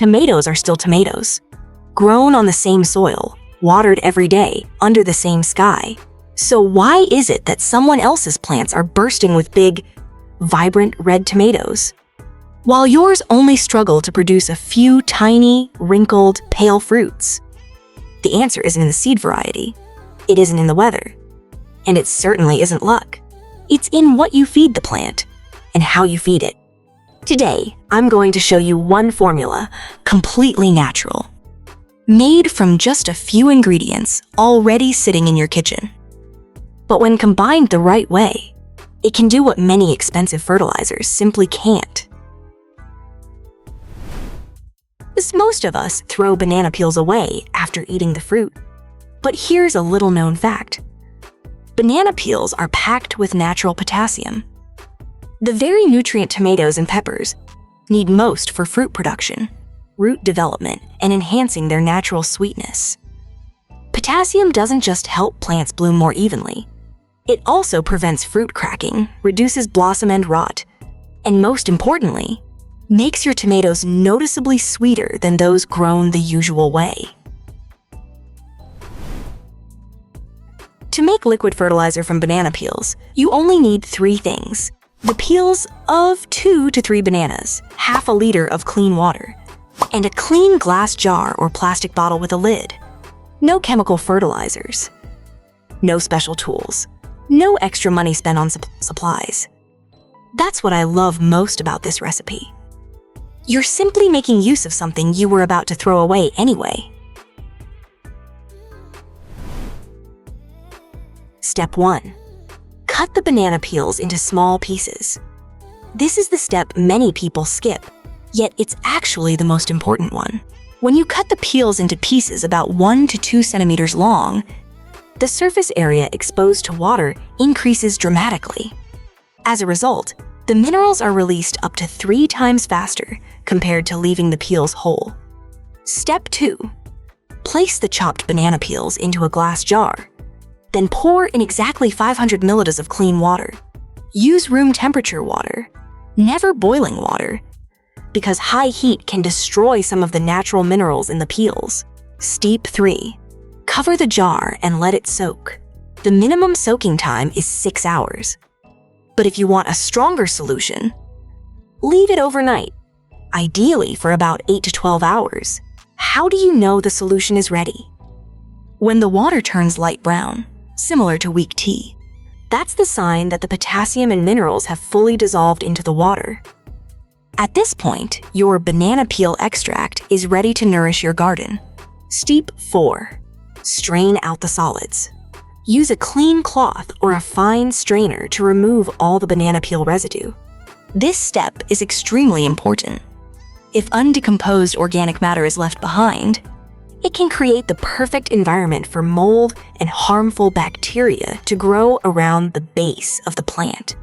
tomatoes are still tomatoes, grown on the same soil, watered every day, under the same sky. So why is it that someone else's plants are bursting with big, vibrant red tomatoes, while yours only struggle to produce a few tiny, wrinkled, pale fruits? The answer isn't in the seed variety, it isn't in the weather, and it certainly isn't luck. It's in what you feed the plant and how you feed it. Today, I'm going to show you one formula, completely natural, made from just a few ingredients already sitting in your kitchen. But when combined the right way, it can do what many expensive fertilizers simply can't. Most of us throw banana peels away after eating the fruit. But here's a little-known fact. Banana peels are packed with natural potassium, the very nutrient tomatoes and peppers need most for fruit production, root development, and enhancing their natural sweetness. Potassium doesn't just help plants bloom more evenly. It also prevents fruit cracking, reduces blossom end rot, and most importantly, makes your tomatoes noticeably sweeter than those grown the usual way. To make liquid fertilizer from banana peels, you only need 3 things: the peels of 2 to 3 bananas, half a liter of clean water, and a clean glass jar or plastic bottle with a lid. No chemical fertilizers, no special tools, no extra money spent on supplies. That's what I love most about this recipe. You're simply making use of something you were about to throw away anyway. Step 1. Cut the banana peels into small pieces. This is the step many people skip, yet it's actually the most important one. When you cut the peels into pieces about 1 to 2 centimeters long, the surface area exposed to water increases dramatically. As a result, the minerals are released up to 3 times faster compared to leaving the peels whole. Step 2. Place the chopped banana peels into a glass jar. Then pour in exactly 500 milliliters of clean water. Use room temperature water, never boiling water, because high heat can destroy some of the natural minerals in the peels. Step 3. Cover the jar and let it soak. The minimum soaking time is 6 hours. But if you want a stronger solution, leave it overnight, ideally for about 8 to 12 hours. How do you know the solution is ready? When the water turns light brown, similar to weak tea, that's the sign that the potassium and minerals have fully dissolved into the water. At this point, your banana peel extract is ready to nourish your garden. Step 4. Strain out the solids. Use a clean cloth or a fine strainer to remove all the banana peel residue. This step is extremely important. If undecomposed organic matter is left behind, it can create the perfect environment for mold and harmful bacteria to grow around the base of the plant.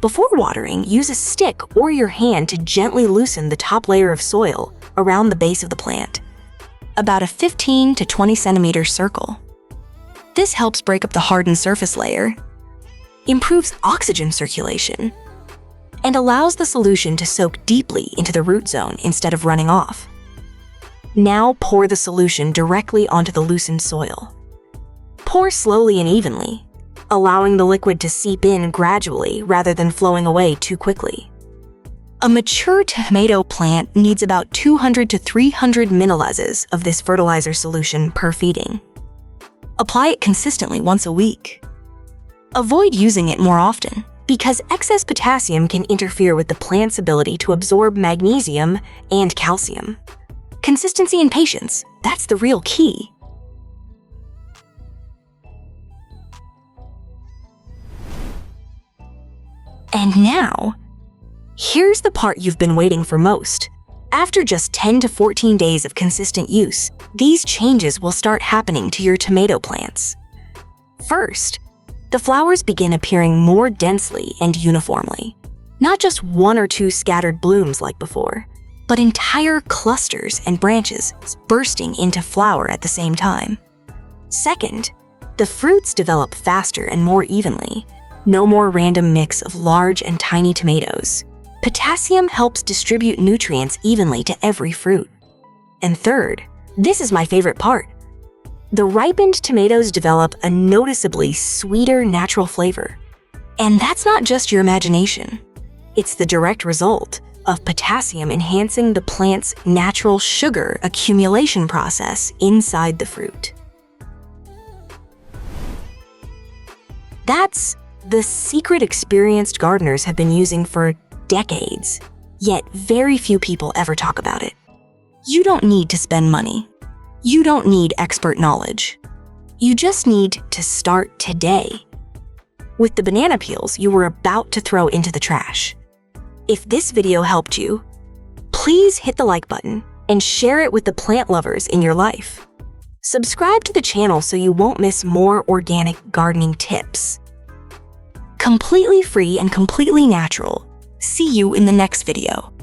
Before watering, use a stick or your hand to gently loosen the top layer of soil around the base of the plant, about a 15 to 20 centimeter circle. This helps break up the hardened surface layer, improves oxygen circulation, and allows the solution to soak deeply into the root zone instead of running off. Now pour the solution directly onto the loosened soil. Pour slowly and evenly, allowing the liquid to seep in gradually rather than flowing away too quickly. A mature tomato plant needs about 200 to 300 milliliters of this fertilizer solution per feeding. Apply it consistently once a week. Avoid using it more often, because excess potassium can interfere with the plant's ability to absorb magnesium and calcium. Consistency and patience, that's the real key. And now, here's the part you've been waiting for most. After just 10 to 14 days of consistent use, these changes will start happening to your tomato plants. First, the flowers begin appearing more densely and uniformly. Not just 1 or 2 scattered blooms like before, but entire clusters and branches bursting into flower at the same time. Second, the fruits develop faster and more evenly, No more random mix of large and tiny tomatoes. Potassium helps distribute nutrients evenly to every fruit. And third, this is my favorite part. The ripened tomatoes develop a noticeably sweeter natural flavor. And that's not just your imagination. It's the direct result of potassium enhancing the plant's natural sugar accumulation process inside the fruit. That's the secret experienced gardeners have been using for decades, yet very few people ever talk about it. You don't need to spend money. You don't need expert knowledge. You just need to start today with the banana peels you were about to throw into the trash. If this video helped you, please hit the like button and share it with the plant lovers in your life. Subscribe to the channel so you won't miss more organic gardening tips. Completely free and completely natural. See you in the next video.